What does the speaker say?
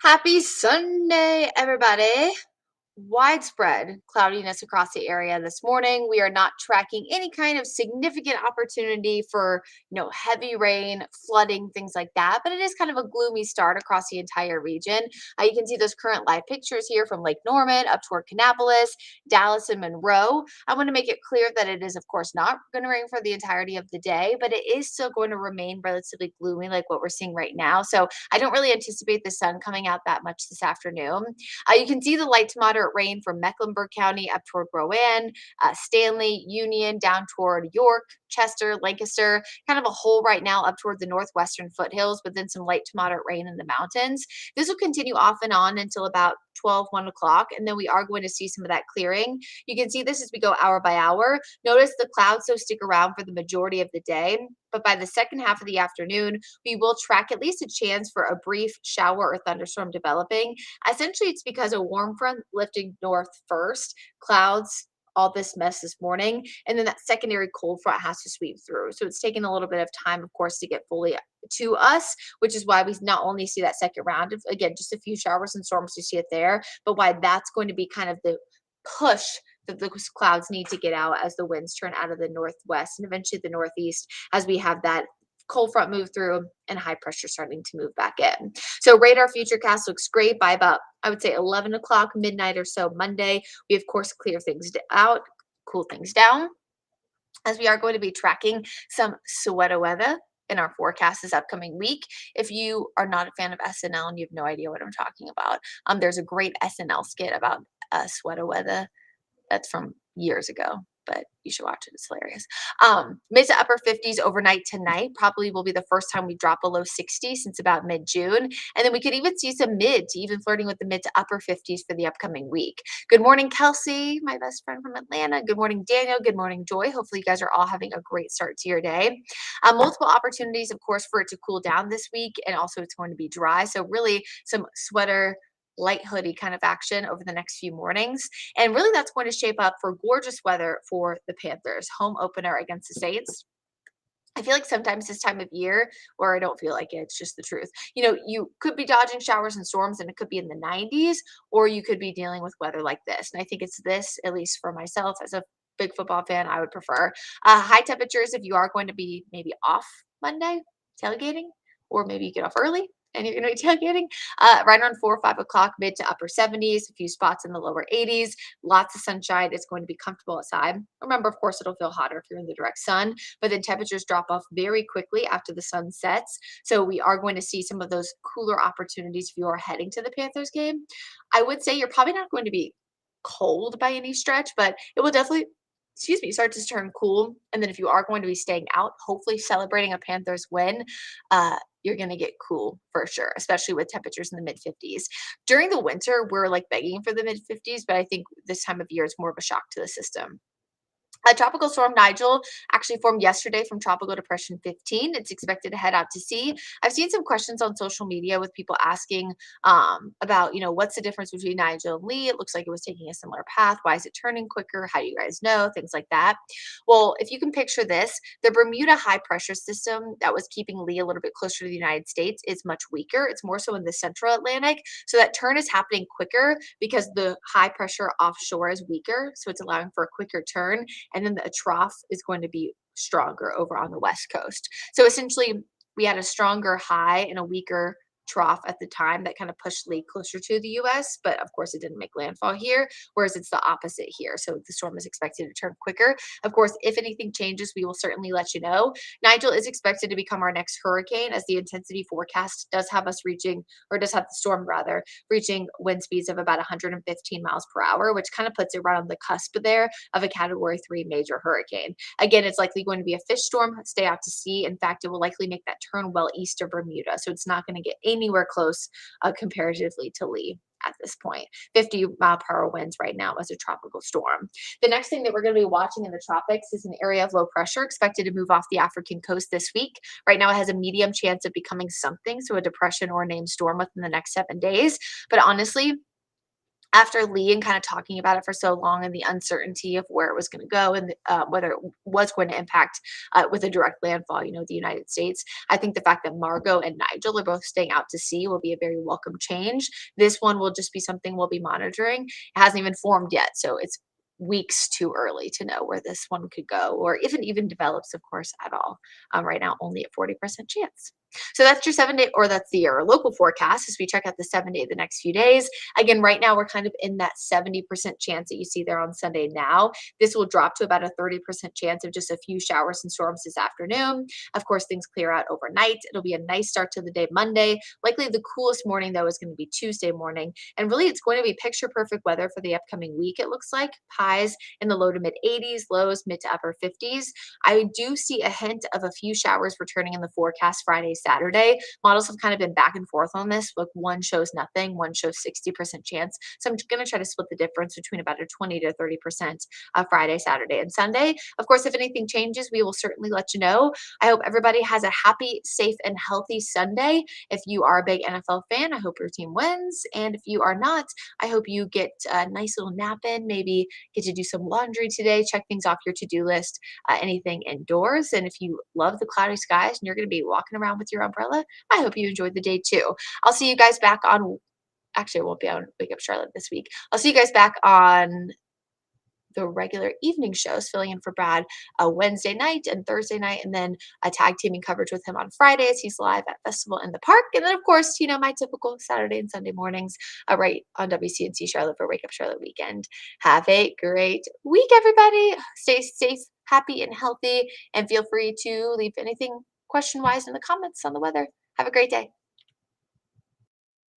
Happy Sunday, everybody. Widespread cloudiness across the area this morning. We are not tracking any kind of significant opportunity for, heavy rain, flooding, things like that. But it is kind of a gloomy start across the entire region. You can see those current live pictures here from Lake Norman up toward Kannapolis, Dallas, and Monroe. I want to make it clear that it is, of course, not going to rain for the entirety of the day, but it is still going to remain relatively gloomy, like what we're seeing right now. So I don't really anticipate the sun coming out that much this afternoon. You can see the light to moderate rain from Mecklenburg County up toward Rowan, Stanley, Union, down toward York, Chester, Lancaster, kind of a hole right now up toward the northwestern foothills, but then some light to moderate rain in the mountains. This will continue off and on until about 1 o'clock, and then we are going to see some of that clearing. You can see this as we go hour by hour. Notice the clouds still stick around for the majority of the day, but by the second half of the afternoon, we will track at least a chance for a brief shower or thunderstorm developing. Essentially, it's because a warm front lifting north first, clouds, all this mess this morning, and then that secondary cold front has to sweep through. So it's taking a little bit of time, of course, to get fully to us, which is why we not only see that second round of, again, just a few showers and storms, you see it there, but why that's going to be kind of the push that those clouds need to get out as the winds turn out of the northwest and eventually the northeast as we have that cold front move through and high pressure starting to move back in. So radar futurecast looks great by about, I would say, 11 o'clock, midnight or so Monday. We, of course, clear things out, cool things down, as we are going to be tracking some sweater weather in our forecast this upcoming week. If you are not a fan of SNL and you have no idea what I'm talking about, there's a great SNL skit about sweater weather that's from years ago, but you should watch it. It's hilarious. Mid to upper 50s overnight tonight. Probably will be the first time we drop below 60 since about mid-June. And then we could even see some mid to even flirting with the mid to upper 50s for the upcoming week. Good morning, Kelsey, my best friend from Atlanta. Good morning, Daniel. Good morning, Joy. Hopefully you guys are all having a great start to your day. Multiple opportunities, of course, for it to cool down this week. And also it's going to be dry. So really some sweater, light hoodie kind of action over the next few mornings. And really that's going to shape up for gorgeous weather for the Panthers. Home opener against the Saints. I feel like sometimes this time of year, or I don't feel like it, it's just the truth. You could be dodging showers and storms and it could be in the 90s, or you could be dealing with weather like this. And I think it's this, at least for myself as a big football fan, I would prefer. High temperatures if you are going to be maybe off Monday, tailgating, or maybe you get off early and you're going to be tailgating, right around 4 or 5 o'clock, mid to upper 70s, a few spots in the lower 80s, lots of sunshine. It's going to be comfortable outside. Remember, of course, it'll feel hotter if you're in the direct sun, but then temperatures drop off very quickly after the sun sets. So we are going to see some of those cooler opportunities if you are heading to the Panthers game. I would say you're probably not going to be cold by any stretch, but it will definitely start to turn cool. And then if you are going to be staying out, hopefully celebrating a Panthers win, you're going to get cool for sure, especially with temperatures in the mid 50s. During the winter, we're like begging for the mid 50s, but I think this time of year is more of a shock to the system. Tropical storm Nigel actually formed yesterday from Tropical Depression 15. It's expected to head out to sea. I've seen some questions on social media with people asking about, what's the difference between Nigel and Lee? It looks like it was taking a similar path. Why is it turning quicker? How do you guys know? Things like that. Well, if you can picture this, the Bermuda high pressure system that was keeping Lee a little bit closer to the United States is much weaker. It's more so in the central Atlantic. So that turn is happening quicker because the high pressure offshore is weaker. So it's allowing for a quicker turn. And then the trough is going to be stronger over on the west coast. So essentially, we had a stronger high and a weaker trough at the time that kind of pushed Lee closer to the US, but of course it didn't make landfall here, whereas it's the opposite here. So the storm is expected to turn quicker. Of course, if anything changes, we will certainly let you know. Nigel is expected to become our next hurricane, as the intensity forecast does have us reaching, or does have the storm rather, reaching wind speeds of about 115 miles per hour, which kind of puts it right on the cusp there of a Category 3 major hurricane. Again, it's likely going to be a fish storm, stay out to sea. In fact, it will likely make that turn well east of Bermuda, so it's not going to get anywhere close comparatively to Lee at this point. 50-mile-per-hour winds right now as a tropical storm. The next thing that we're going to be watching in the tropics is an area of low pressure expected to move off the African coast this week. Right now, it has a medium chance of becoming something, so a depression or a named storm within the next 7 days. But honestly, after Lee and kind of talking about it for so long and the uncertainty of where it was going to go and whether it was going to impact with a direct landfall, the United States, I think the fact that Margot and Nigel are both staying out to sea will be a very welcome change. This one will just be something we'll be monitoring. It hasn't even formed yet, so it's weeks too early to know where this one could go or if it even develops, of course, at all. Right now, only a 40% chance. So that's your 7 day, or that's the local forecast as we check out the 7 day the next few days. Again, right now we're kind of in that 70% chance that you see there on Sunday now. This will drop to about a 30% chance of just a few showers and storms this afternoon. Of course, things clear out overnight. It'll be a nice start to the day Monday. Likely the coolest morning, though, is going to be Tuesday morning. And really, it's going to be picture perfect weather for the upcoming week, it looks like. Highs in the low to mid 80s, lows mid to upper 50s. I do see a hint of a few showers returning in the forecast Friday, Saturday. Models have kind of been back and forth on this. Like one shows nothing, one shows 60% chance. So I'm going to try to split the difference between about a 20 to 30% Friday, Saturday, and Sunday. Of course, if anything changes, we will certainly let you know. I hope everybody has a happy, safe, and healthy Sunday. If you are a big NFL fan, I hope your team wins. And if you are not, I hope you get a nice little nap in, maybe get to do some laundry today, check things off your to-do list, anything indoors. And if you love the cloudy skies and you're going to be walking around with your umbrella, I hope you enjoyed the day too. I'll see you guys back on, actually, I won't be on Wake Up Charlotte this week. I'll see you guys back on the regular evening shows, filling in for Brad Wednesday night and Thursday night, and then a tag teaming coverage with him on Fridays. He's live at Festival in the Park. And then, of course, my typical Saturday and Sunday mornings right on WCNC Charlotte for Wake Up Charlotte weekend. Have a great week, everybody. Stay safe, happy, and healthy. And feel free to leave anything question wise in the comments on the weather. Have a great day.